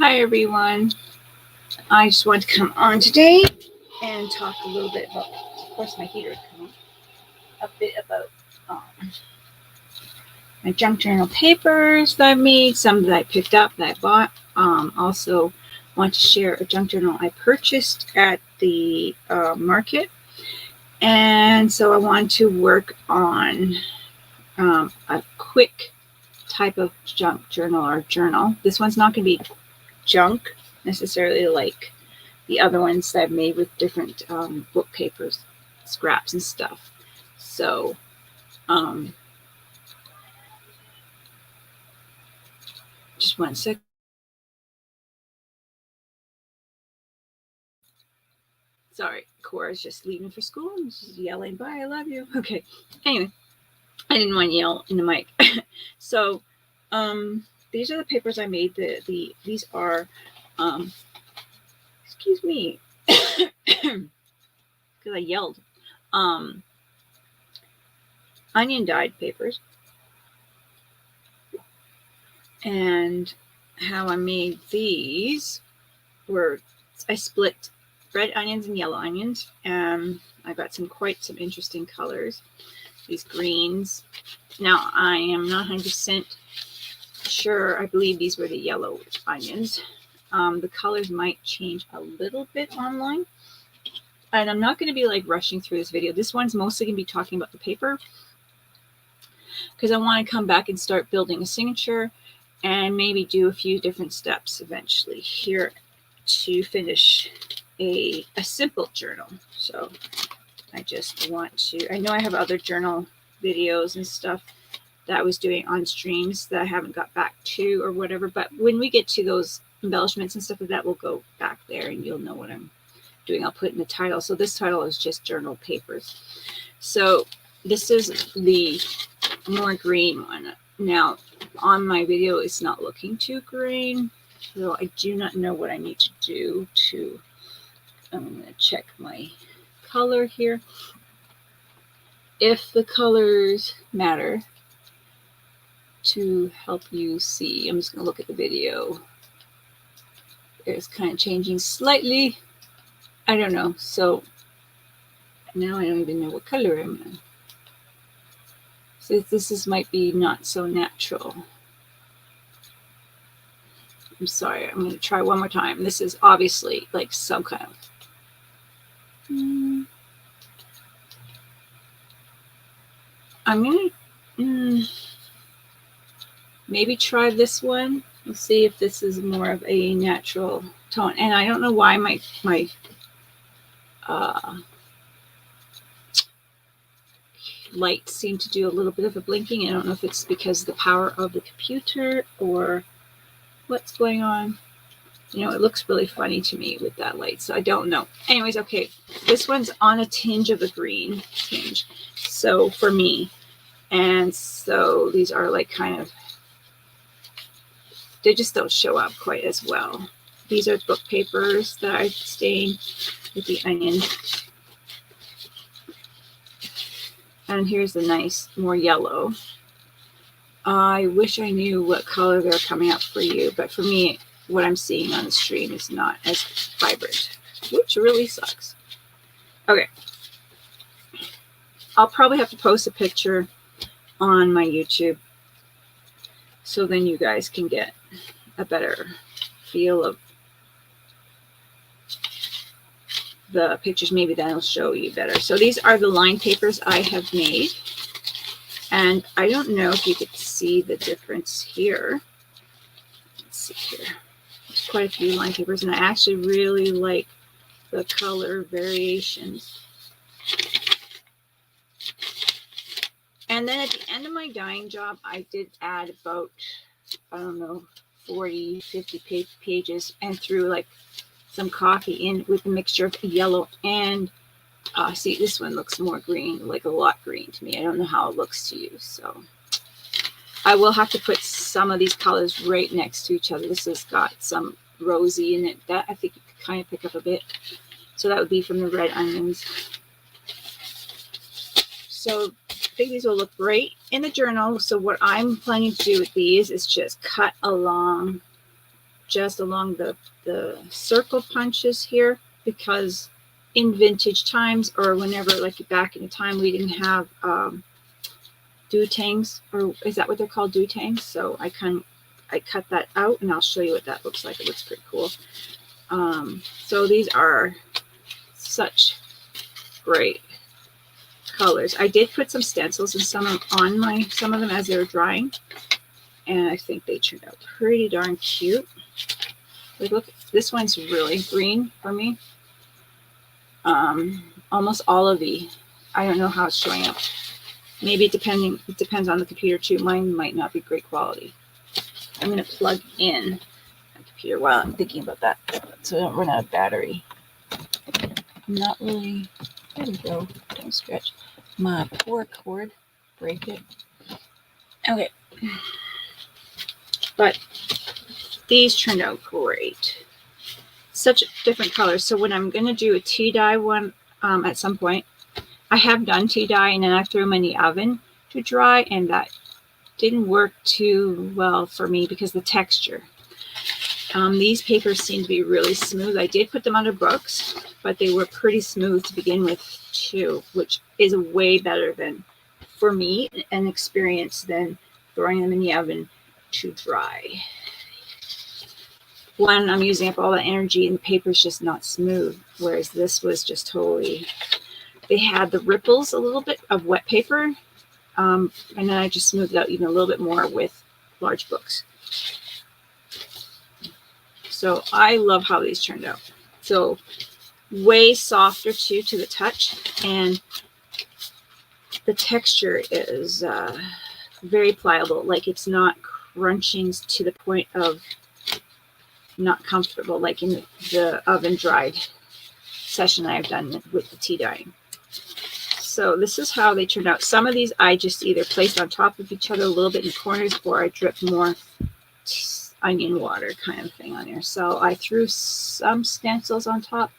Hi everyone. I just want to come on today and talk a little bit about, of course my heater is coming, a bit about my junk journal papers that I made, some that I picked up that I bought. Also want to share a junk journal I purchased at the market. And so I want to work on a quick type of junk journal or journal. This one's not going to be junk necessarily like the other ones that I've made with different book papers, scraps and stuff. So just 1 sec. Sorry, Cora's just leaving for school and she's yelling, "Bye, I love you." Okay. Anyway, I didn't want to yell in the mic. So these are the papers I made. These are excuse me, because I yelled. Onion dyed papers. And how I made these were I split red onions and yellow onions, and I got some interesting colors. These greens. Now I am not 100% sure. I believe these were the yellow onions. The colors might change a little bit online, and I'm not going to be like rushing through this video. This one's mostly going to be talking about the paper because I want to come back and start building a signature and maybe do a few different steps eventually here to finish a simple journal. So I just want to, I know I have other journal videos and stuff that I was doing on streams that I haven't got back to or whatever, but when we get to those embellishments and stuff like that, we'll go back there and you'll know what I'm doing. I'll put in the title. So this title is just journal papers. So this is the more green one. Now on my video it's not looking too green, so I do not know what I need to do to, I'm going to check my color here. If the colors matter to help you see, I'm just going to look at the video. It's kind of changing slightly. I don't know. So now I don't even know what color I'm in. So this might be not so natural. I'm sorry. I'm going to try one more time. This is obviously like some kind of. I'm going to maybe try this one. Let's see if this is more of a natural tone. And I don't know why my lights seem to do a little bit of a blinking. I don't know if it's because of the power of the computer or what's going on. You know, it looks really funny to me with that light, so I don't know. Anyways, okay, this one's on a tinge of a green tinge, so for me, and so these are like kind of, they just don't show up quite as well. These are book papers that I stained with the onion. And here's the nice, more yellow. I wish I knew what color they're coming up for you, but for me, what I'm seeing on the stream is not as vibrant, which really sucks. Okay. I'll probably have to post a picture on my YouTube so then you guys can get a better feel of the pictures. Maybe that'll show you better. So these are the line papers I have made. And I don't know if you could see the difference here. Let's see here. There's quite a few line papers, and I actually really like the color variations. And then at the end of my dyeing job, I did add about, I don't know, 40, 50 pages and threw like some coffee in with a mixture of yellow and see, this one looks more green, like a lot green to me. I don't know how it looks to you. So I will have to put some of these colors right next to each other. This has got some rosy in it. That I think you could kind of pick up a bit. So that would be from the red onions. So I think these will look great in the journal. So what I'm planning to do with these is just cut along just along the circle punches here, because in vintage times, or whenever, like back in the time, we didn't have duotangs, or is that what they're called, duotangs? So I cut that out, and I'll show you what that looks like. It looks pretty cool. So these are such great colors. I did put some stencils and some of them as they were drying, and I think they turned out pretty darn cute. Like, look, this one's really green for me. Almost all of I don't know how it's showing up. Maybe it depends on the computer too. Mine might not be great quality. I'm going to plug in my computer while I'm thinking about that, so I don't run out of battery. I'm not really, there we go, don't stretch. My poor cord, break it. Okay. But these turned out great. Such different colors. So when I'm going to do a tea dye one at some point, I have done tea dye, and then I threw them in the oven to dry, and that didn't work too well for me because the texture. These papers seem to be really smooth. I did put them under books, but they were pretty smooth to begin with too, which is way better than, for me, an experience than throwing them in the oven to dry. One, I'm using up all the energy, and the paper's just not smooth, whereas this was just totally, they had the ripples a little bit of wet paper, and then I just smoothed it out even a little bit more with large books. So I love how these turned out. So way softer too to the touch, and the texture is very pliable. Like, it's not crunching to the point of not comfortable, like in the oven dried session I've done with the tea dyeing. So this is how they turned out. Some of these I just either placed on top of each other a little bit in corners, or I dripped more onion water kind of thing on there. So I threw some stencils on top.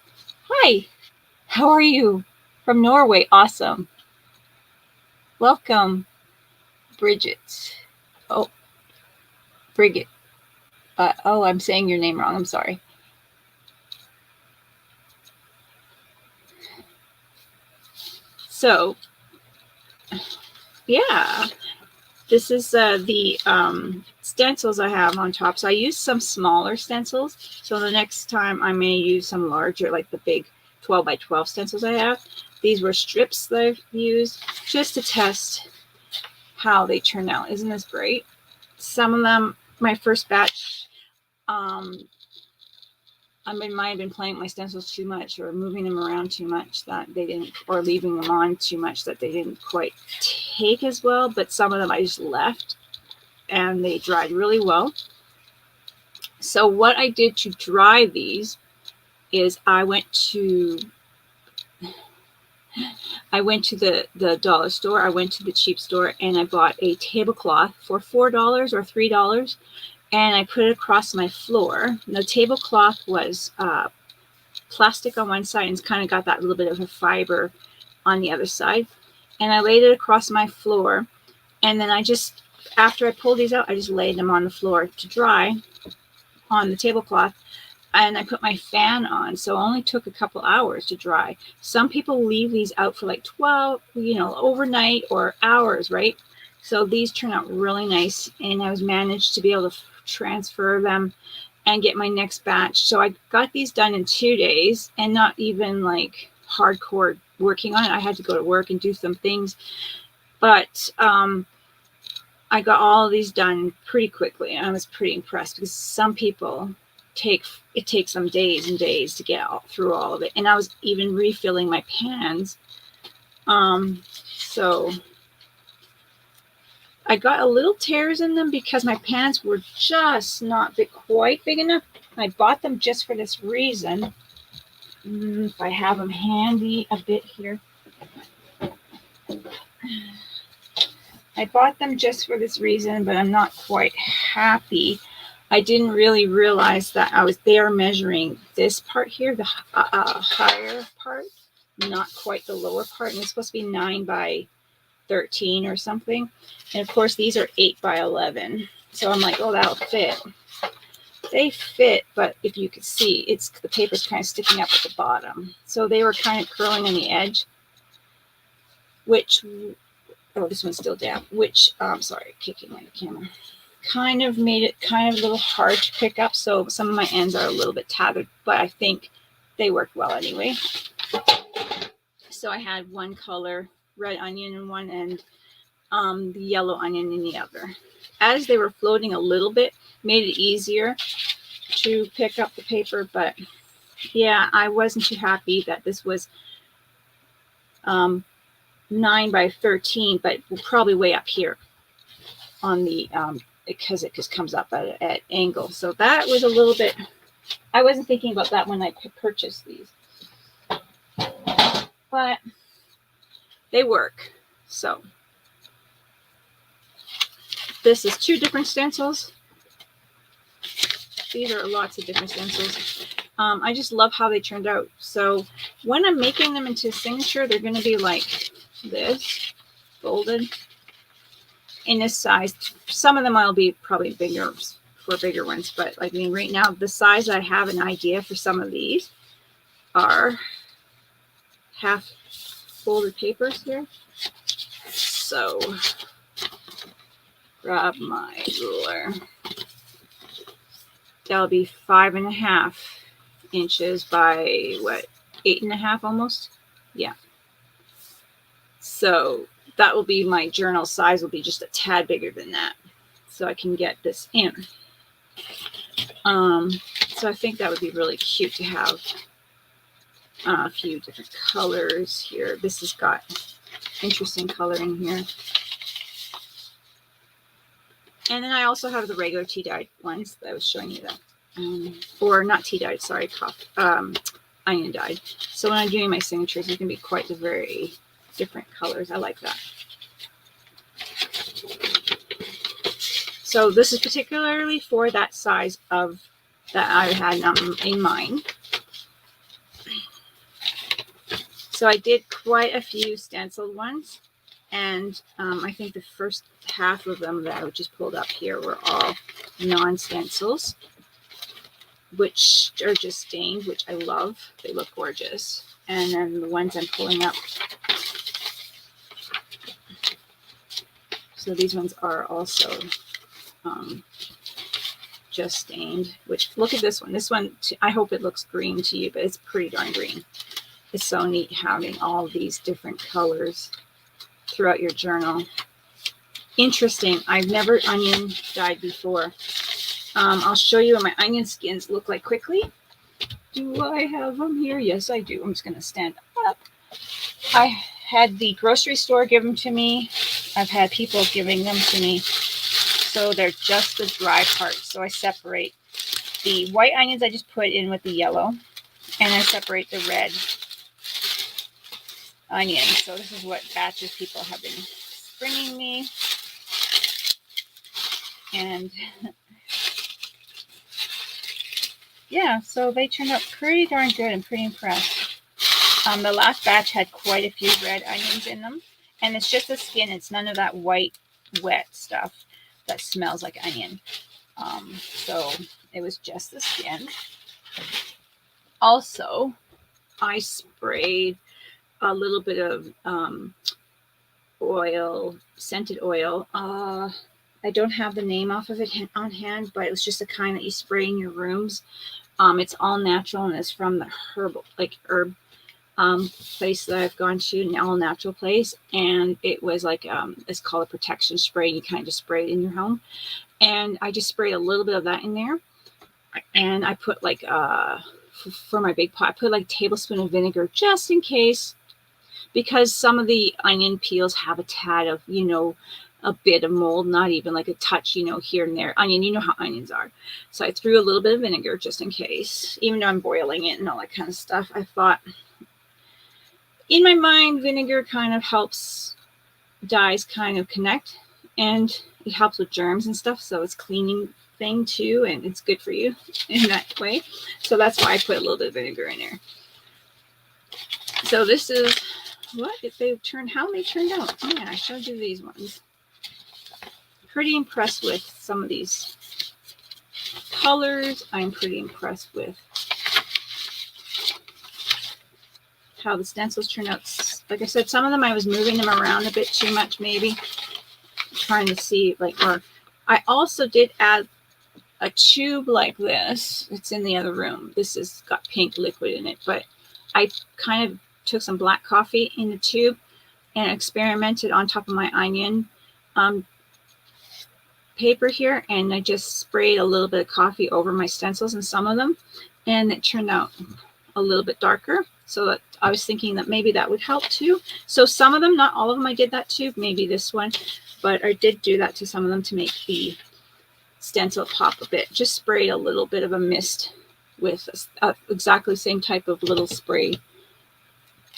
Hi, how are you? From Norway. Awesome. Welcome, Bridget. Oh, Brigitte. Oh, I'm saying your name wrong. I'm sorry. So, yeah, this is the stencils I have on top. So I used some smaller stencils. So the next time I may use some larger, like the big 12 by 12 stencils I have. These were strips that I've used just to test how they turn out. Isn't this great? Some of them, my first batch, I might have been playing with my stencils too much, or moving them around too much, that they didn't, or leaving them on too much, that they didn't quite take as well. But some of them I just left, and they dried really well. So what I did to dry these is I went to the dollar store. I went to the cheap store, and I bought a tablecloth for $4 or $3. And I put it across my floor. The tablecloth was plastic on one side, and it's kind of got that little bit of a fiber on the other side. And I laid it across my floor. And then after I pulled these out, I just laid them on the floor to dry on the tablecloth. And I put my fan on. So it only took a couple hours to dry. Some people leave these out for like 12, overnight or hours, right? So these turn out really nice. And I was managed to be able to transfer them and get my next batch. So I got these done in 2 days, and not even like hardcore working on it. I had to go to work and do some things, but I got all of these done pretty quickly, and I was pretty impressed, because some people it takes them days and days to get through all of it. And I was even refilling my pans. So I got a little tears in them because my pans were just not quite big enough. I bought them just for this reason. If I have them handy a bit here. I bought them just for this reason, but I'm not quite happy. I didn't really realize that they are measuring this part here, the higher part, not quite the lower part. And it's supposed to be 9 by 13 or something. And of course, these are 8 by 11. So I'm like, oh, that'll fit. They fit, but if you could see, it's the paper's kind of sticking up at the bottom. So they were kind of curling on the edge, which, oh, this one's still damp, which, sorry, kicking on the camera, kind of made it kind of a little hard to pick up. So some of my ends are a little bit tattered, but I think they worked well anyway. So I had one color, red onion in one, and the yellow onion in the other. As they were floating a little bit, made it easier to pick up the paper, but yeah, I wasn't too happy that this was 9 by 13, but probably way up here on the because it just comes up at an angle. So that was a little bit, I wasn't thinking about that when I purchased these, but they work. So this is 2 different stencils. These are lots of different stencils. I just love how they turned out. So when I'm making them into signature, they're going to be like this, folded in this size. Some of them I'll be probably bigger for bigger ones, but I mean right now the size I have an idea for some of these are half folded papers here. So grab my ruler. That'll be 5.5 inches by what, 8.5 almost? Yeah. So that will be my journal size, will be just a tad bigger than that. So I can get this in. So I think that would be really cute to have a few different colors here. This has got interesting color in here. And then I also have the regular tea-dyed ones that I was showing you that. Or not tea-dyed, sorry, onion dyed. So when I'm doing my signatures, it can be quite the very different colors. I like that. So this is particularly for that size of that I had in mind. So I did quite a few stenciled ones. And I think the first half of them that I just pulled up here were all non-stencils, which are just stained, which I love. They look gorgeous. And then the ones I'm pulling up. So these ones are also just stained, which, look at this one. This one, I hope it looks green to you, but it's pretty darn green. It's so neat having all these different colors throughout your journal. Interesting. I've never onion dyed before. I'll show you what my onion skins look like quickly. Do I have them here? Yes, I do. I'm just going to stand up. I had the grocery store give them to me. I've had people giving them to me. So they're just the dry parts. So I separate the white onions I just put in with the yellow. And I separate the red onion. So this is what batches people have been bringing me. And yeah, so they turned out pretty darn good. I'm pretty impressed. The last batch had quite a few red onions in them. And it's just the skin. It's none of that white, wet stuff that smells like onion. So it was just the skin. Also, I sprayed a little bit of oil, scented oil. I don't have the name off of it on hand, but it was just the kind that you spray in your rooms. It's all natural, and it's from the herb place that I've gone to, an all natural place. And it was like, it's called a protection spray. You kind of just spray it in your home. And I just sprayed a little bit of that in there. And I put like, for my big pot, I put like a tablespoon of vinegar just in case, because some of the onion peels have a tad of, a bit of mold, not even like a touch, here and there. Onion, you know how onions are. So I threw a little bit of vinegar just in case, even though I'm boiling it and all that kind of stuff. I thought, in my mind, vinegar kind of helps dyes kind of connect, and it helps with germs and stuff. So it's cleaning thing too, and it's good for you in that way. So that's why I put a little bit of vinegar in there. So this is how they turned out. Oh yeah, I showed you these ones. Pretty impressed with some of these colors. I'm pretty impressed with how the stencils turned out. Like I said, some of them I was moving them around a bit too much, maybe trying to see, like, or I also did add a tube like this. It's in the other room. This has got pink liquid in it, but I kind of took some black coffee in the tube and experimented on top of my onion paper here, and I just sprayed a little bit of coffee over my stencils and some of them, and it turned out a little bit darker. So that I was thinking that maybe that would help too. So some of them, not all of them, I did that too. Maybe this one, but I did do that to some of them to make the stencil pop a bit. Just sprayed a little bit of a mist with exactly the same type of little spray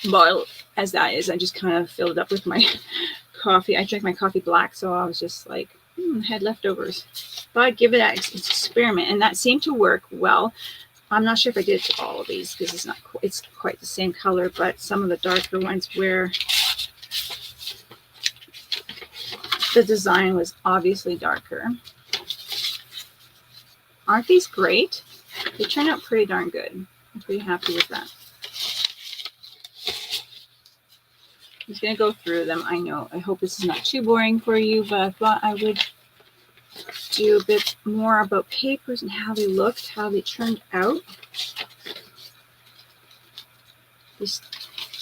bottle as that is. I just kind of filled it up with my coffee. I drank my coffee black, so I was just like, had leftovers. But I'd give it an experiment, and that seemed to work well. I'm not sure if I did it to all of these because it's quite the same color, but some of the darker ones where the design was obviously darker. Aren't these great? They turned out pretty darn good. I'm pretty happy with that. I'm just going to go through them. I know, I hope this is not too boring for you, but I thought I would do a bit more about papers and how they looked, how they turned out.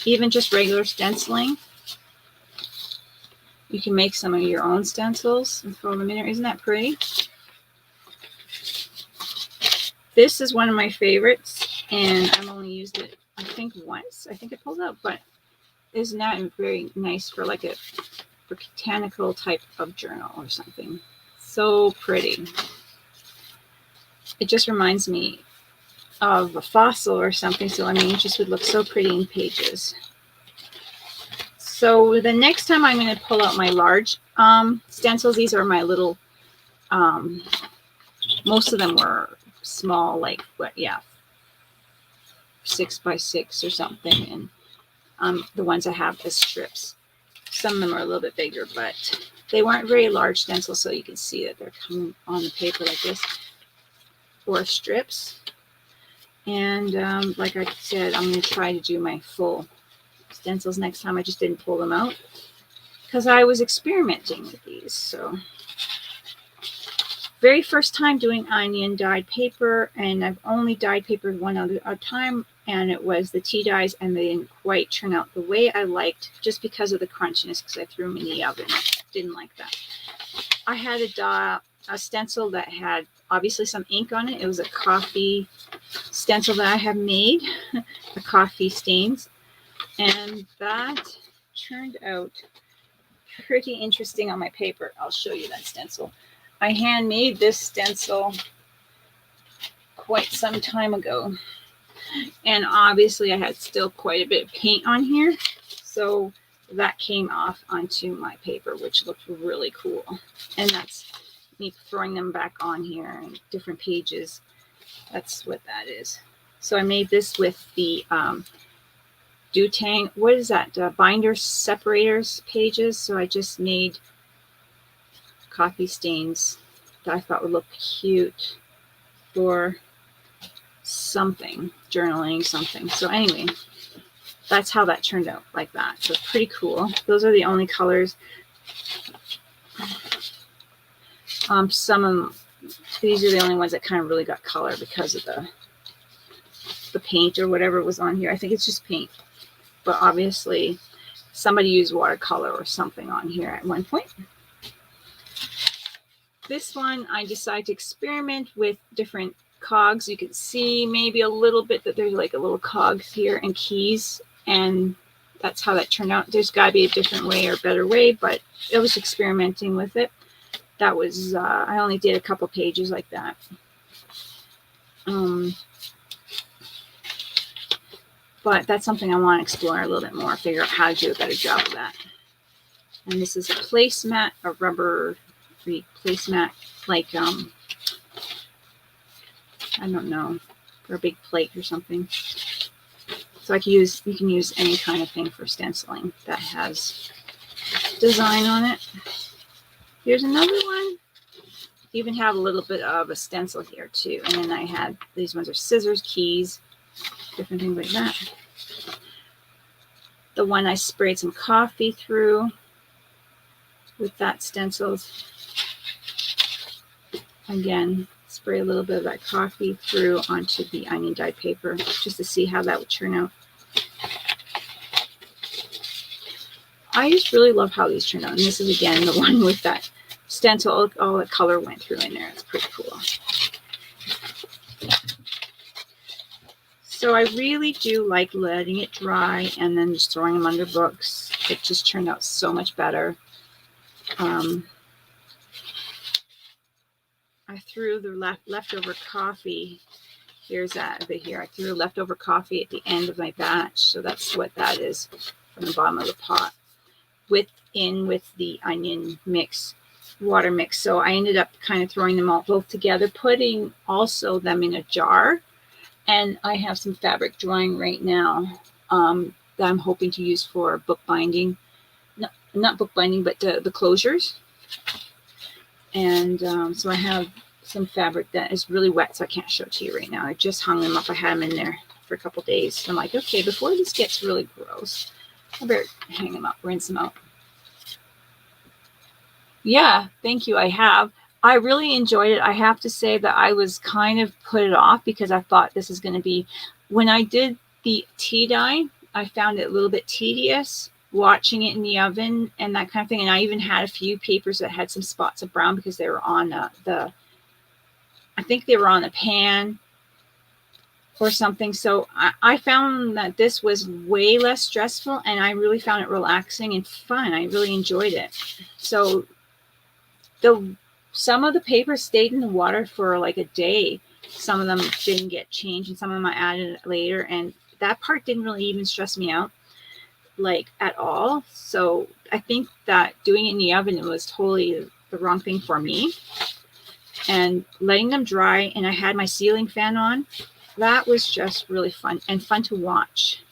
Even just regular stenciling. You can make some of your own stencils and throw them in there. Isn't that pretty? This is one of my favorites, and I've only used it, I think, once. I think it pulled out, but isn't that very nice for like a botanical type of journal or something? So pretty. It just reminds me of a fossil or something. So I mean, it just would look so pretty in pages. So the next time I'm going to pull out my large stencils. These are my little, most of them were small, like what, yeah, 6 by 6 or something. And the ones I have as strips. Some of them are a little bit bigger, but they weren't very large stencils, so you can see that they're coming on the paper like this, or strips. And like I said, I'm going to try to do my full stencils next time. I just didn't pull them out because I was experimenting with these. So very first time doing onion dyed paper, and I've only dyed paper one other time, and it was the tea dyes, and they didn't quite turn out the way I liked just because of the crunchiness, because I threw them in the oven. Didn't like that. I had a stencil that had obviously some ink on it. It was a coffee stencil that I have made, the coffee stains, and that turned out pretty interesting on my paper. I'll show you that stencil. I handmade this stencil quite some time ago, and obviously I had still quite a bit of paint on here, so that came off onto my paper, which looked really cool. And that's me throwing them back on here and different pages. That's what that is. So I made this with the Dutang, what is that, binder separators pages. So I just made coffee stains that I thought would look cute for something, journaling something. So anyway, that's how that turned out, like that. So pretty cool. Those are the only colors. Some of them, these are the only ones that kind of really got color because of the paint or whatever was on here. I think it's just paint, but obviously somebody used watercolor or something on here at one point. This one, I decided to experiment with different cogs. You can see maybe a little bit that there's like a little cogs here and keys, and that's how that turned out. There's got to be a different way or better way, but it was experimenting with it. That was, I only did a couple pages like that. But that's something I want to explore a little bit more, figure out how to do a better job of that. And this is a placemat, a rubber placemat, like, I don't know, for a big plate or something. So you can use any kind of thing for stenciling that has design on it. Here's another one. even have a little bit of a stencil here too. And then I had, these ones are scissors, keys, different things like that. The one I sprayed some coffee through with that stencils. Again, spray a little bit of that coffee through onto the onion dyed paper just to see how that would turn out. I just really love how these turn out. And this is again the one with that stencil. All the color went through in there. It's pretty cool. So I really do like letting it dry and then just throwing them under books. It just turned out so much better. I threw the leftover coffee. Here's that over here. I threw leftover coffee at the end of my batch. So that's what that is from the bottom of the pot. With the onion mix, water mix. So I ended up kind of throwing them all both together, putting also them in a jar. And I have some fabric drying right now that I'm hoping to use for bookbinding. No, not bookbinding, but the closures. And so I have some fabric that is really wet, so I can't show it to you right now. I just hung them up. I had them in there for a couple days. So I'm like, okay, before this gets really gross, I better hang them up, rinse them out. Yeah, thank you. I have. I really enjoyed it. I have to say that I was kind of put it off because I thought this is going to be, when I did the tea dye, I found it a little bit tedious watching it in the oven and that kind of thing. And I even had a few papers that had some spots of brown because they were on I think they were on the pan or something. So I found that this was way less stressful and I really found it relaxing and fun. I really enjoyed it. So some of the papers stayed in the water for like a day. Some of them didn't get changed and some of them I added later. And that part didn't really even stress me out like at all. So I think that doing it in the oven was totally the wrong thing for me. And letting them dry, and I had my ceiling fan on. That was just really fun and fun to watch.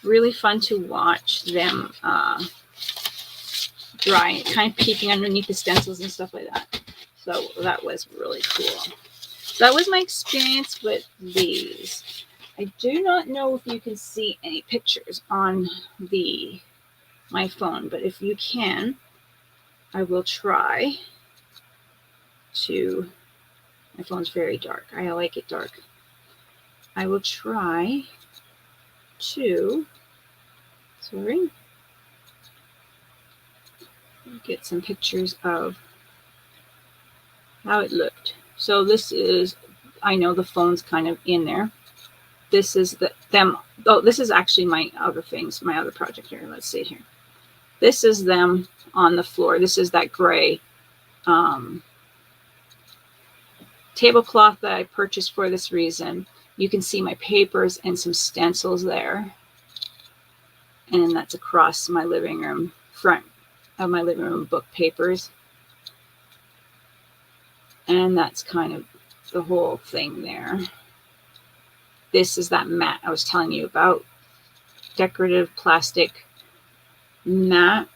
Really fun to watch them dry, kind of peeking underneath the stencils and stuff like that. So that was really cool. That was my experience with these. I do not know if you can see any pictures on my phone, but if you can, I will try to. My phone's very dark. I like it dark. I will try to. Sorry. Get some pictures of how it looked. So this is, I know the phone's kind of in there. This is them. Oh, this is actually my other things, my other project here. Let's see here. This is them on the floor. This is that gray tablecloth that I purchased for this reason. You can see my papers and some stencils there. And that's across my living room, front of my living room book papers. And that's kind of the whole thing there. This is that mat I was telling you about. Decorative plastic mat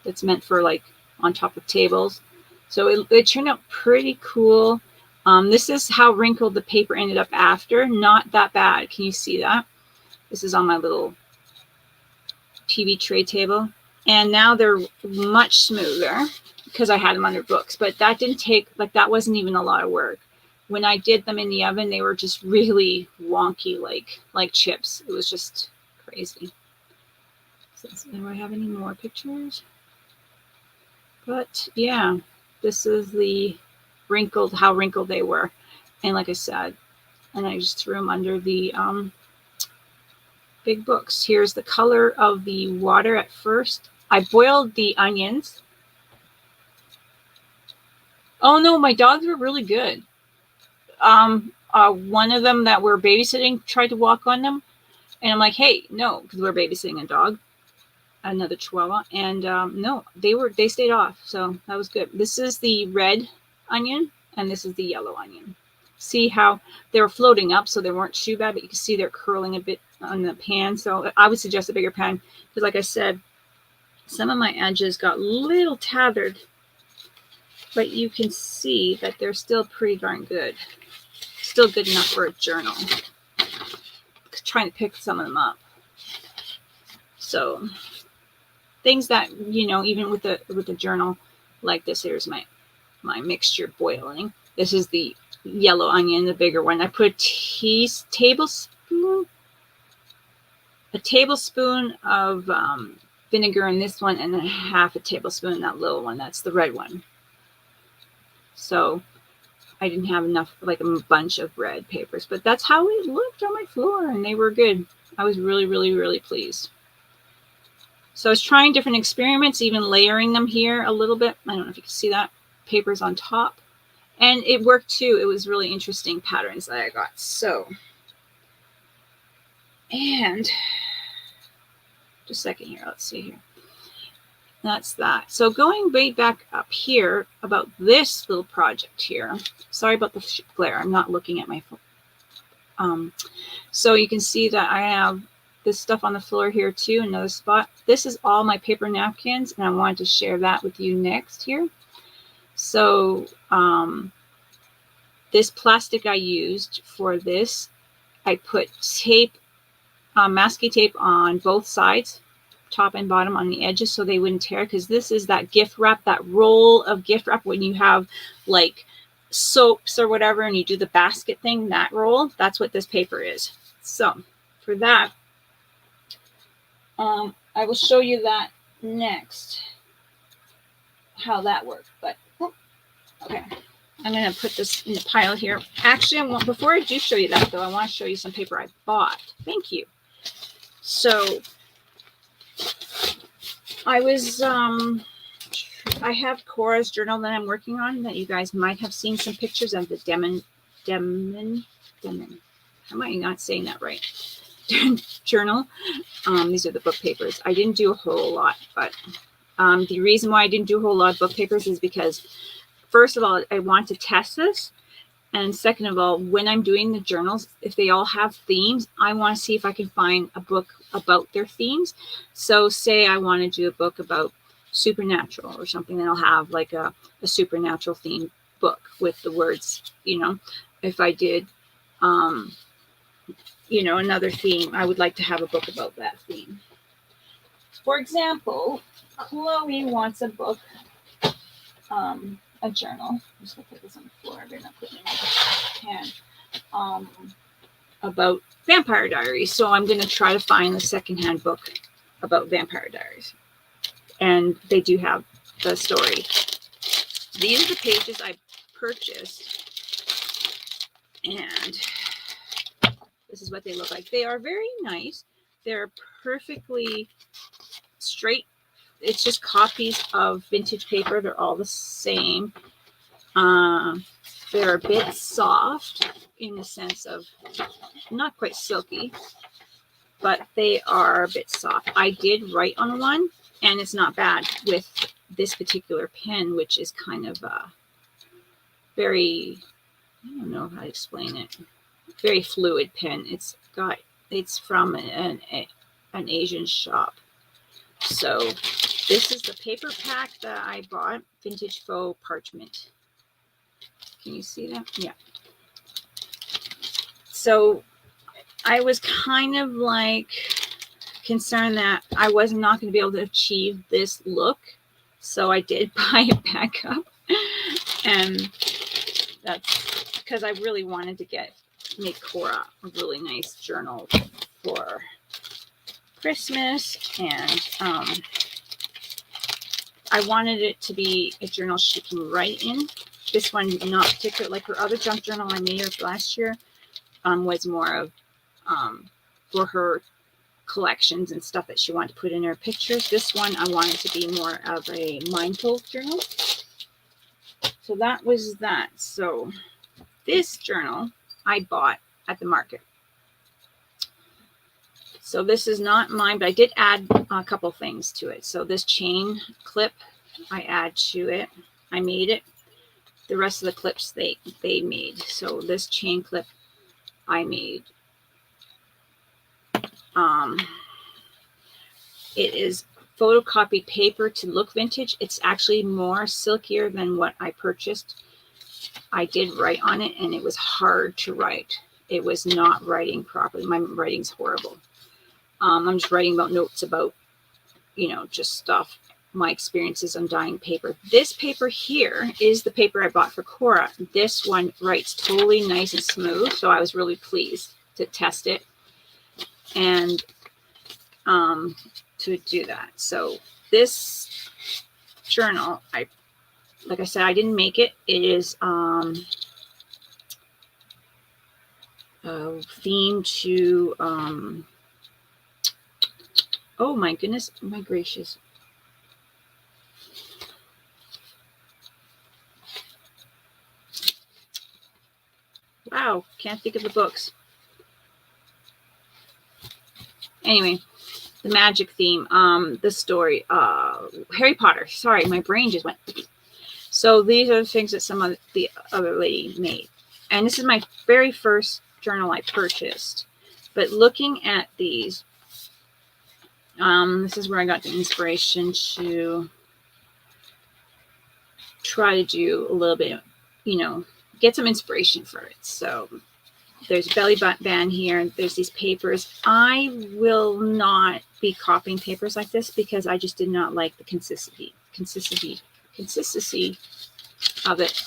that's meant for like on top of tables. So it turned out pretty cool. This is how wrinkled the paper ended up after. Not that bad. Can you see that? This is on my little TV tray table. And now they're much smoother because I had them under books. But that didn't take, like that wasn't even a lot of work. When I did them in the oven, they were just really wonky, like chips. It was just crazy. So, do I have any more pictures? But yeah, this is the wrinkled, how wrinkled they were. And like I said, and I just threw them under the big books. Here's the color of the water at first. I boiled the onions. Oh no, my dogs were really good. One of them that we're babysitting tried to walk on them. And I'm like, hey, no, because we're babysitting a dog, another Chihuahua. And no, they stayed off. So that was good. This is the red onion and this is the yellow onion. See how they were floating up, so they weren't too bad, but you can see they're curling a bit on the pan. So I would suggest a bigger pan because like I said, Some of my edges got a little tattered, but you can see that they're still pretty darn good. Still good enough for a journal. Trying to pick some of them up. So things that, you know, even with a journal like this, here's my mixture boiling. This is the yellow onion, the bigger one. I put a tablespoon of vinegar in this one, and then half a tablespoon in that little one. That's the red one. So I didn't have enough, like a bunch of red papers, but that's how it looked on my floor, and they were good. I was really, really, really pleased. So I was trying different experiments, even layering them here a little bit. I don't know if you can see that. Papers on top. And it worked too. It was really interesting patterns that I got. So, and just a second here. Let's see here. That's that. So going way back up here about this little project here. Sorry about the glare. I'm not looking at my phone. So you can see that I have this stuff on the floor here too, another spot. This is all my paper napkins, and I wanted to share that with you next here. So this plastic I used for this, I put tape, masking tape on both sides, top and bottom on the edges, so they wouldn't tear, because this is that gift wrap, that roll of gift wrap when you have like soaps or whatever and you do the basket thing, that roll, that's what this paper is. So for that, I will show you that next, how that works. But okay, I'm going to put this in the pile here. Actually, before I do show you that, though, I want to show you some paper I bought. Thank you. So I was, I have Cora's journal that I'm working on that you guys might have seen some pictures of, the Demin, how am I not saying that right? Journal. These are the book papers. I didn't do a whole lot, but the reason why I didn't do a whole lot of book papers is because, first of all, I want to test this. And second of all, when I'm doing the journals, if they all have themes, I want to see if I can find a book about their themes. So say I want to do a book about supernatural or something, then I'll have like a supernatural theme book with the words, you know. If I did, you know, another theme, I would like to have a book about that theme. For example, Chloe wants a book, a journal. I'm just going to put this on the floor. I'm not putting it in my hand. About Vampire Diaries. So I'm going to try to find a secondhand book about Vampire Diaries. And they do have the story. These are the pages I purchased. And this is what they look like. They are very nice. They're perfectly straight. It's just copies of vintage paper. They're all the same. They're a bit soft in the sense of not quite silky, but they are a bit soft. I did write on one, and it's not bad with this particular pen, which is kind of very, I don't know how to explain it, very fluid pen. It's from an Asian shop. So this is the paper pack that I bought, vintage faux parchment. Can you see that? Yeah. So I was kind of like concerned that I was not going to be able to achieve this look. So I did buy it back up. And that's because I really wanted to make Cora a really nice journal for Christmas. And I wanted it to be a journal she can write in. This one, not particular, like her other junk journal I made her last year, was more of for her collections and stuff that she wanted to put in her pictures. This one I wanted to be more of a mindful journal. So that was that. So this journal I bought at the market. So this is not mine, but I did add a couple things to it. So this chain clip I add to it. I made it. The rest of the clips they made. So this chain clip I made. It is photocopied paper to look vintage. It's actually more silkier than what I purchased. I did write on it, and it was hard to write. It was not writing properly. My writing's horrible. I'm just writing about notes about, you know, just stuff, my experiences on dyeing paper. This paper here is the paper I bought for Cora. This one writes totally nice and smooth, so I was really pleased to test it and to do that. So this journal, like I said, I didn't make it. It is themed to oh my goodness, oh my gracious. Wow, can't think of the books. Anyway, the magic theme, the story, Harry Potter. Sorry, my brain just went. So these are the things that some of the other lady made. And this is my very first journal I purchased. But looking at these, this is where I got the inspiration to try to do a little bit, you know, get some inspiration for it. So there's a belly band here. There's these papers. I will not be copying papers like this because I just did not like the consistency of it.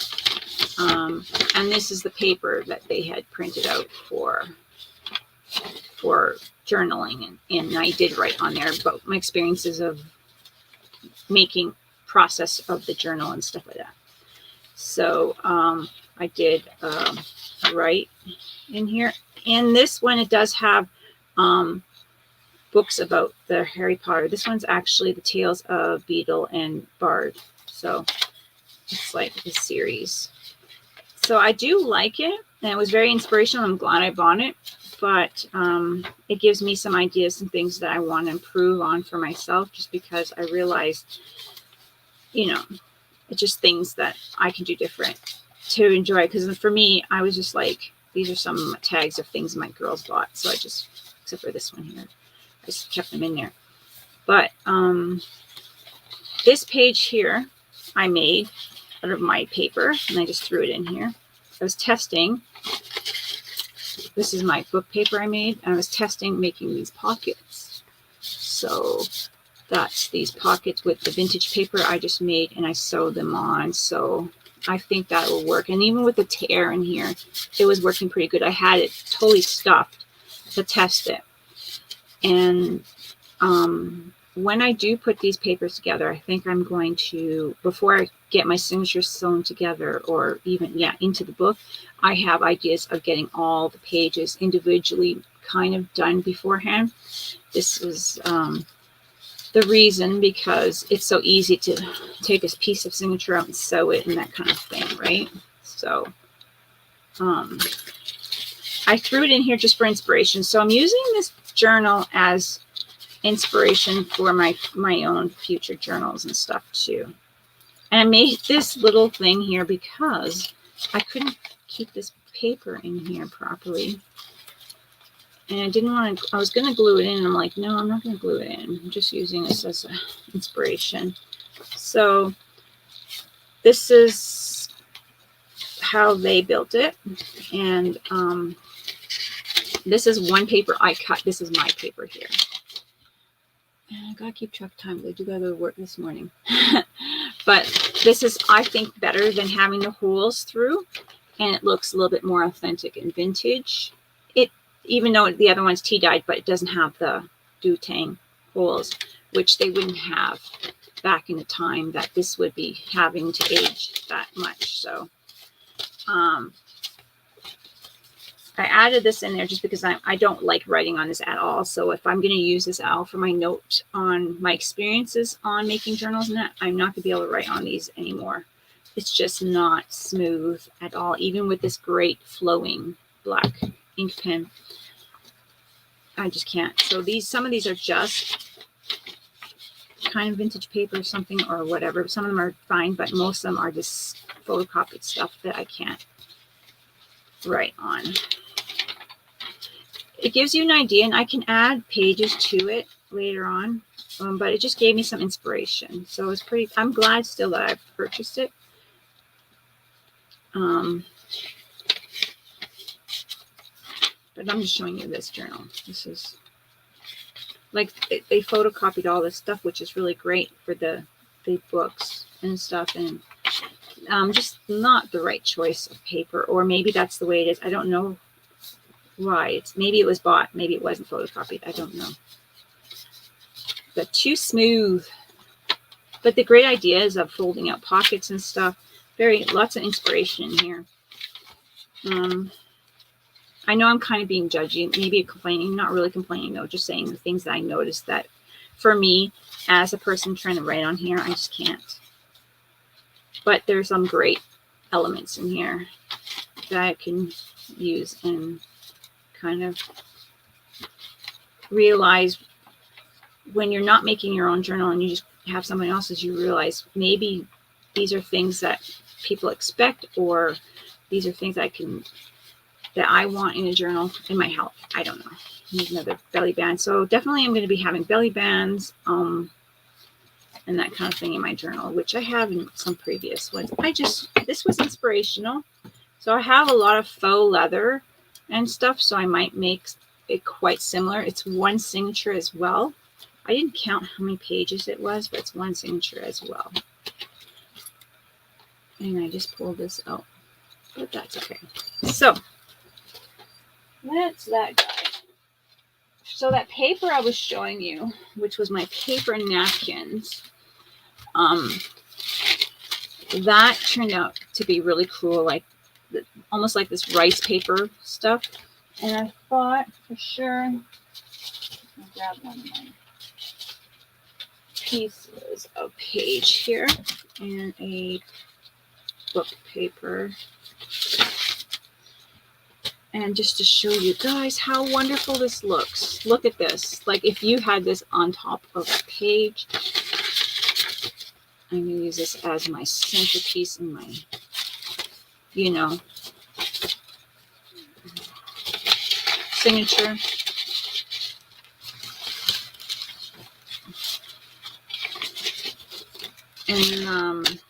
And this is the paper that they had printed out for journaling, and I did write on there about my experiences of making process of the journal and stuff like that. So I did write in here. And this one, it does have books about the Harry Potter. This one's actually the Tales of Beedle and Bard. So it's like a series. So I do like it, and it was very inspirational. I'm glad I bought it, but it gives me some ideas and things that I want to improve on for myself, just because I realized, you know, it's just things that I can do different to enjoy. Because for me, I was just like, these are some tags of things my girls bought. So I just, except for this one here, I just kept them in there. But this page here, I made out of my paper, and I just threw it in here. I was testing. This is my book paper I made, and I was testing making these pockets. So that's these pockets with the vintage paper I just made, and I sewed them on. So I think that will work. And even with the tear in here, it was working pretty good. I had it totally stuffed to test it. And when I do put these papers together, I think I'm going to, before I get my signatures sewn together, or even, into the book, I have ideas of getting all the pages individually kind of done beforehand. This was the reason, because it's so easy to take a piece of signature out and sew it and that kind of thing, right? So I threw it in here just for inspiration. So I'm using this journal as inspiration for my own future journals and stuff too. And I made this little thing here because I couldn't keep this paper in here properly. And I didn't want to, I was going to glue it in. And I'm like, no, I'm not going to glue it in. I'm just using this as an inspiration. So this is how they built it. And this is one paper I cut. This is my paper here. And I gotta keep track of time. I do gotta go to work this morning. But this is, I think, better than having the holes through. And it looks a little bit more authentic and vintage. Even though the other one's tea-dyed, but it doesn't have the do-tang holes, which they wouldn't have back in the time that this would be having to age that much. So I added this in there just because I don't like writing on this at all. So if I'm going to use this out for my note on my experiences on making journals and that, I'm not going to be able to write on these anymore. It's just not smooth at all, even with this great flowing black ink pen. I just can't. So some of these are just kind of vintage paper or something or whatever. Some of them are fine, but most of them are just photocopied stuff that I can't write on. It gives you an idea, and I can add pages to it later on. but it just gave me some inspiration. So it's pretty, I'm glad still that I've purchased it. But I'm just showing you this journal. This is like they photocopied all this stuff, which is really great for the books and stuff, and just not the right choice of paper, or maybe that's the way it is. I don't know why. Maybe it was bought, maybe it wasn't photocopied. I don't know. But too smooth. But the great ideas of folding out pockets and stuff. Lots of inspiration here. I know I'm kind of being judgy, maybe complaining, not really complaining though, just saying the things that I noticed that for me as a person trying to write on here, I just can't. But there's some great elements in here that I can use and kind of realize when you're not making your own journal and you just have someone else's, you realize maybe these are things that people expect, or these are things that I want in a journal in my health. I don't know. Here's another belly band. So definitely I'm going to be having belly bands and that kind of thing in my journal, which I have in some previous ones. This was inspirational. So I have a lot of faux leather and stuff, so I might make it quite similar. It's one signature as well. I didn't count how many pages it was, but it's one signature as well. And I just pulled this out, but that's okay. So that's that guy. So that paper I was showing you, which was my paper napkins, that turned out to be really cool, like almost like this rice paper stuff. And I thought for sure, I'll grab one of my pieces of page here and a book paper. And just to show you guys how wonderful this looks. Look at this. Like if you had this on top of a page. I'm going to use this as my centerpiece in my, signature. And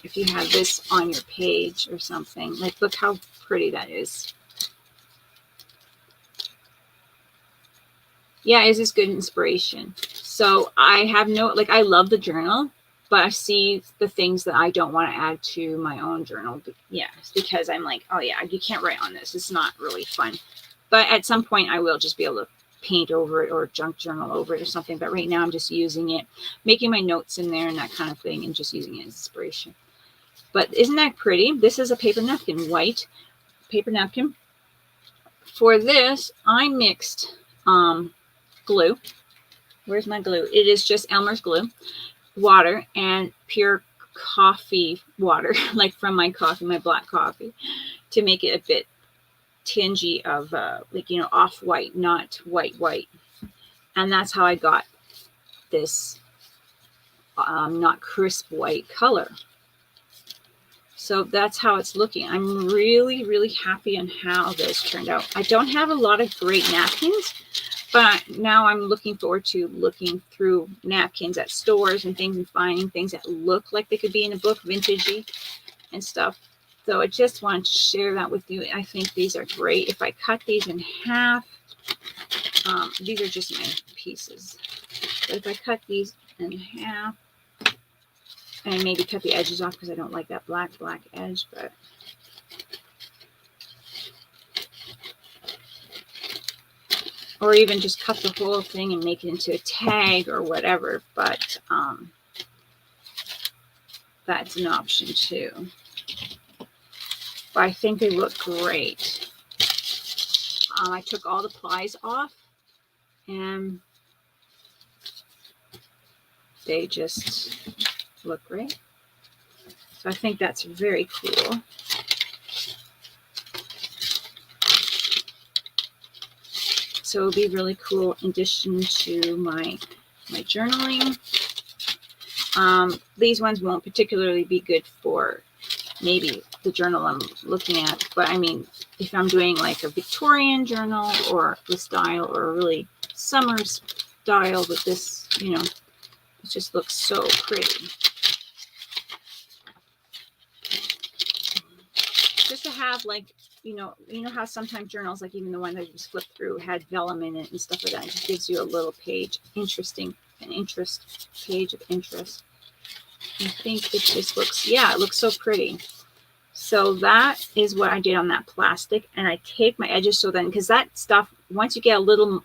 if you have this on your page or something, like look how pretty that is. Yeah, it's just good inspiration. So I have I love the journal, but I see the things that I don't want to add to my own journal. Yeah, because I'm like, oh yeah, you can't write on this. It's not really fun. But at some point I will just be able to paint over it or junk journal over it or something. But right now I'm just using it, making my notes in there and that kind of thing, and just using it as inspiration. But isn't that pretty? This is a paper napkin, white paper napkin. For this, I mixed glue. Where's my glue? It is just Elmer's glue, water, and pure coffee water, like from my coffee, my black coffee, to make it a bit tingy of off-white, not white. And that's how I got this not crisp white color. So that's how it's looking. I'm really, really happy on how this turned out. I don't have a lot of great napkins, but now I'm looking forward to looking through napkins at stores and things and finding things that look like they could be in a book, vintagey and stuff. So I just wanted to share that with you. I think these are great. If I cut these in half, these are just my pieces. But if I cut these in half, and maybe cut the edges off because I don't like that black edge, but or even just cut the whole thing and make it into a tag or whatever. But that's an option too. But I think they look great. I took all the plies off and they just look great. So I think that's very cool. So it'll be really cool in addition to my journaling. These ones won't particularly be good for maybe the journal I'm looking at, but I mean, if I'm doing like a Victorian journal or the style or really summer style with this, you know, it just looks so pretty. Just to have, like, you know how sometimes journals, like even the one that you just flip through, had vellum in it and stuff like that. It just gives you a little page, an interest page of interest. I think it just looks, yeah, it looks so pretty. So that is what I did on that plastic, and I taped my edges so then, because that stuff, once you get a little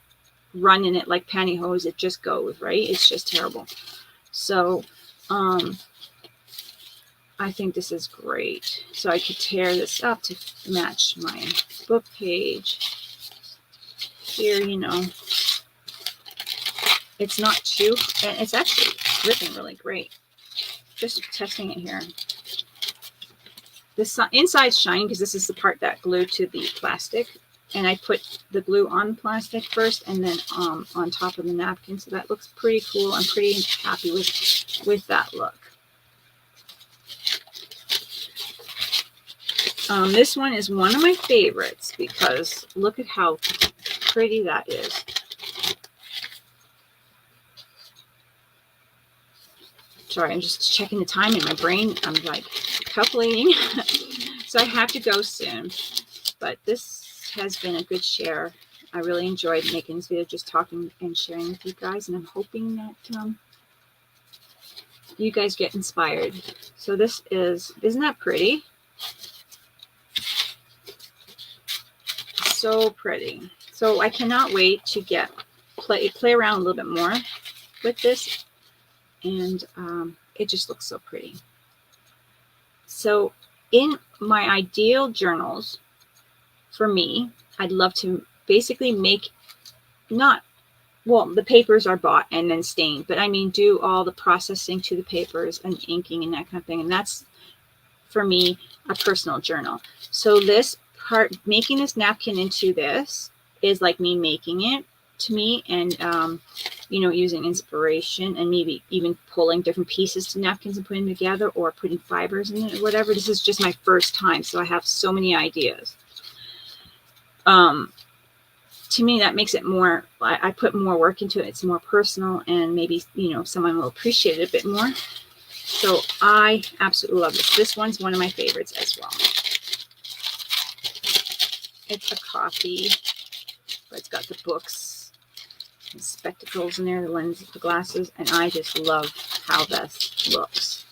run in it like pantyhose, it just goes, right? It's just terrible. So I think this is great. So I could tear this up to match my book page. Here, you know, it's not too, and it's actually ripping really great. Just testing it here. This inside's shiny because this is the part that glued to the plastic. And I put the glue on the plastic first and then on top of the napkin. So that looks pretty cool. I'm pretty happy with that look. This one is one of my favorites because look at how pretty that is. Sorry, I'm just checking the time in my brain. I'm like calculating. So I have to go soon. But this has been a good share. I really enjoyed making this video, just talking and sharing with you guys. And I'm hoping that you guys get inspired. So this is, isn't that pretty? So pretty. So I cannot wait to play around a little bit more with this. And it just looks so pretty. So in my ideal journals, for me, I'd love to basically make the papers are bought and then stained, but I mean, do all the processing to the papers and inking and that kind of thing. And that's, for me, a personal journal. So this part, making this napkin into this, is like me making it to me, and you know, using inspiration and maybe even pulling different pieces to napkins and putting them together, or putting fibers in it or whatever. This is just my first time, so I have so many ideas. To me, that makes it more, I put more work into it. It's more personal, and maybe, you know, someone will appreciate it a bit more. So I absolutely love this. This one's one of my favorites as well. It's a coffee, but it's got the books and spectacles in there, the lenses, the glasses, and I just love how this looks.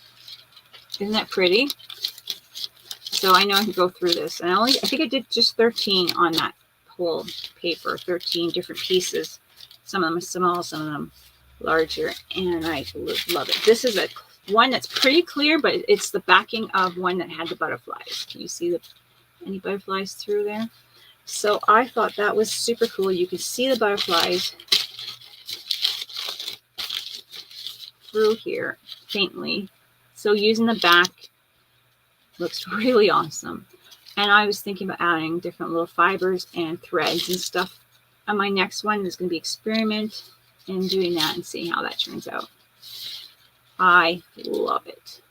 Isn't that pretty? So I know I can go through this, and I think I did just 13 on that whole paper, 13 different pieces. Some of them are small, some of them larger, and I love it. This is one that's pretty clear, but it's the backing of one that had the butterflies. Can you see any butterflies through there? So I thought that was super cool. You can see the butterflies through here faintly. So using the back looks really awesome. And I was thinking about adding different little fibers and threads and stuff. And my next one is going to be experiment in doing that and seeing how that turns out. I love it.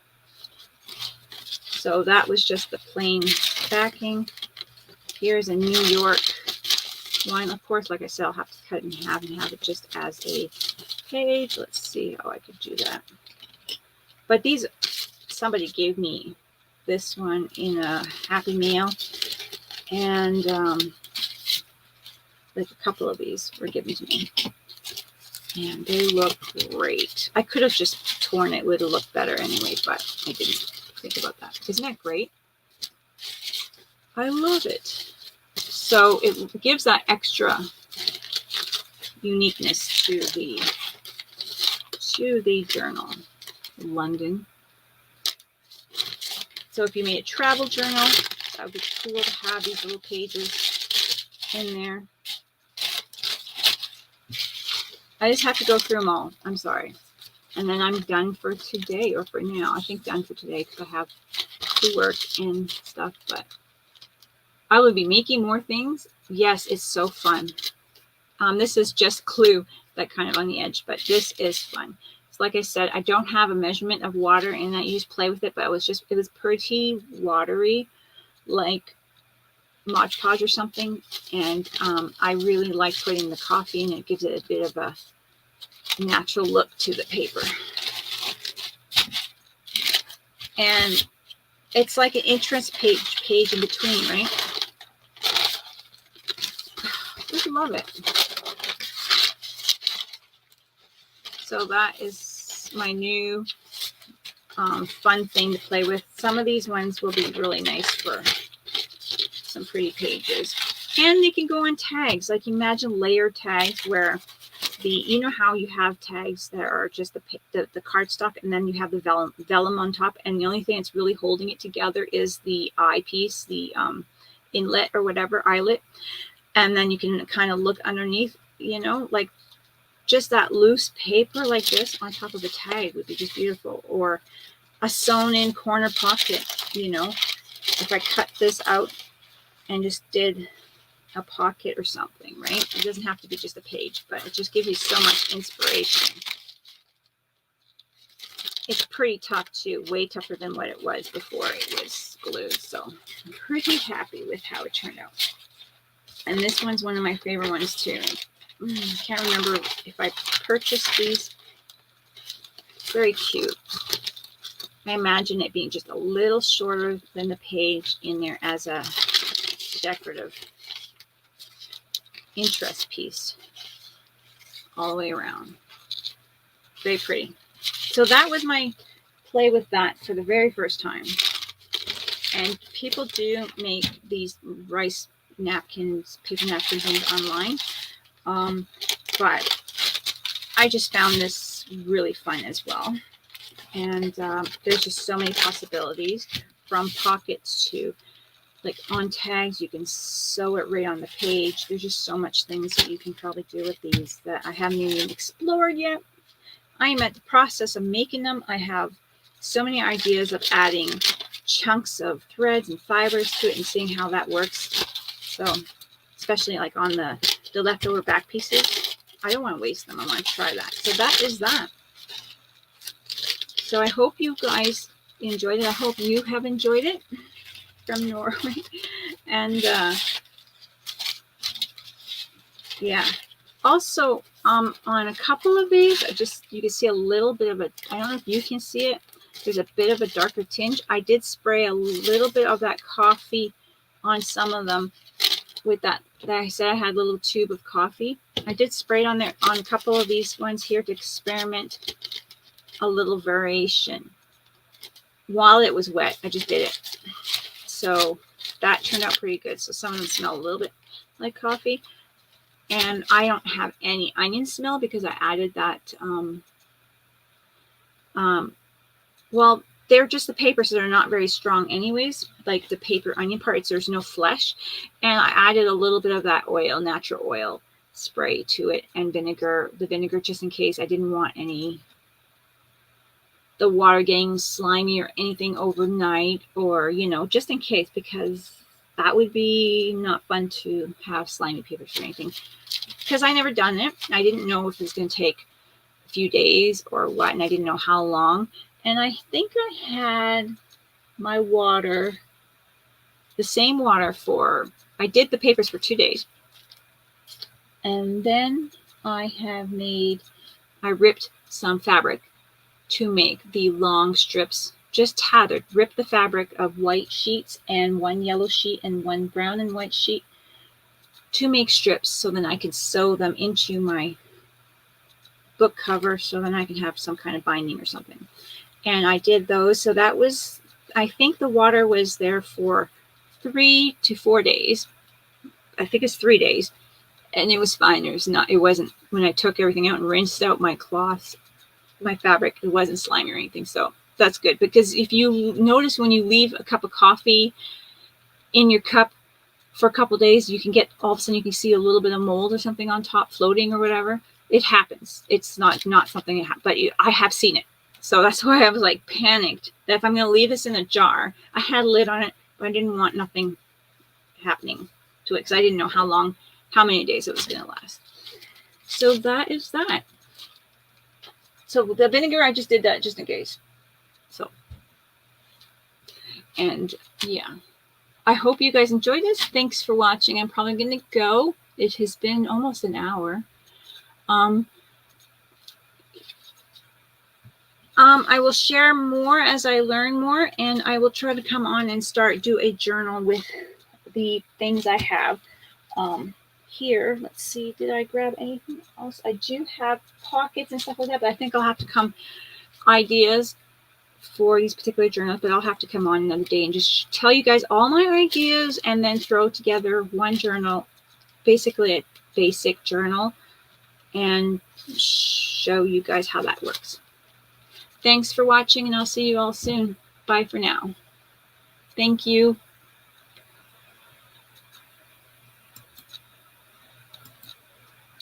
So that was just the plain backing. Here's a New York one. Of course, like I said, I'll have to cut it in half and have it just as a page. Let's see how I could do that. But somebody gave me this one in a Happy Meal, and like a couple of these were given to me, and they look great. I could have just torn it. It would have looked better anyway, but I didn't think about that. Isn't that great? I love it. So it gives that extra uniqueness to the journal. London. So if you made a travel journal, that would be cool to have these little pages in there. I just have to go through them all. I'm sorry. And then I'm done for today, or for now. I think done for today because I have to work and stuff. But I will be making more things. Yes, it's so fun. This is just Clue, that kind of on the edge, but this is fun. So like I said, I don't have a measurement of water, and I used to play with it, but it was pretty watery, like Mod Podge or something. And I really like putting the coffee in. It gives it a bit of a natural look to the paper. And it's like an interest page in between, right? Just love it. So that is my new fun thing to play with. Some of these ones will be really nice for some pretty pages. And they can go on tags. Like imagine layer tags where you know how you have tags that are just the cardstock, and then you have the vellum on top, and the only thing that's really holding it together is the eyepiece, the inlet or whatever, eyelet. And then you can kind of look underneath, you know, like just that loose paper like this on top of a tag would be just beautiful. Or a sewn in corner pocket, you know, if I cut this out and just did a pocket or something, right? It doesn't have to be just a page, but it just gives you so much inspiration. It's pretty tough too, way tougher than what it was before it was glued. So I'm pretty happy with how it turned out. And this one's one of my favorite ones too. I can't remember if I purchased these. Very cute. I imagine it being just a little shorter than the page in there as a decorative interest piece all the way around. Very pretty. So that was my play with that for the very first time. And people do make these rice napkins, paper napkins online. But I just found this really fun as well. And there's just so many possibilities, from pockets to like on tags. You can sew it right on the page. There's just so much things that you can probably do with these that I haven't even explored yet. I am at the process of making them. I have so many ideas of adding chunks of threads and fibers to it and seeing how that works. So especially like on the leftover back pieces, I don't want to waste them. I want to try that. So that is that. So I hope you guys enjoyed it. I hope you have enjoyed it from Norway. And yeah. Also, on a couple of these, you can see a little bit of a, I don't know if you can see it, there's a bit of a darker tinge. I did spray a little bit of that coffee on some of them with that I said I had a little tube of coffee. I did spray it on there on a couple of these ones here to experiment a little variation. While it was wet, I just did it. So that turned out pretty good. So some of them smell a little bit like coffee. And I don't have any onion smell because I added that. Well, they're just the paper, so they're not very strong anyways. Like the paper onion parts, there's no flesh. And I added a little bit of that oil, natural oil spray to it, and vinegar. The vinegar just in case I didn't want the water getting slimy or anything overnight, or, you know, just in case, because that would be not fun to have slimy papers or anything. Because I never done it. I didn't know if it was going to take a few days or what, and I didn't know how long. And I think I had my water, the same water I did the papers for 2 days. And then I ripped some fabric to make the long strips, just tethered. Rip the fabric of white sheets and one yellow sheet and one brown and white sheet to make strips, so then I could sew them into my book cover, so then I can have some kind of binding or something. And I did those. So that was, I think the water was there for 3 to 4 days. I think it's 3 days. And it was fine. It wasn't, when I took everything out and rinsed out my cloths, my fabric, it wasn't slimy or anything. So that's good, because if you notice when you leave a cup of coffee in your cup for a couple of days, you can get, all of a sudden you can see a little bit of mold or something on top floating or whatever. It happens. It's not something that happens, but I have seen it. So that's why I was like panicked that if I'm going to leave this in a jar, I had a lid on it, but I didn't want nothing happening to it because I didn't know how many days it was going to last. So that is that. So the vinegar, I just did that just in case. So, and yeah, I hope you guys enjoyed this. Thanks for watching. I'm probably going to go. It has been almost an hour. I will share more as I learn more, and I will try to come on and do a journal with the things I have. Here, let's see, did I grab anything else? I do have pockets and stuff like that, but I think I'll have to come ideas for these particular journals, but I'll have to come on another day and just tell you guys all my ideas and then throw together one journal, basically a basic journal, and show you guys how that works. Thanks for watching, and I'll see you all soon. Bye for now. Thank you.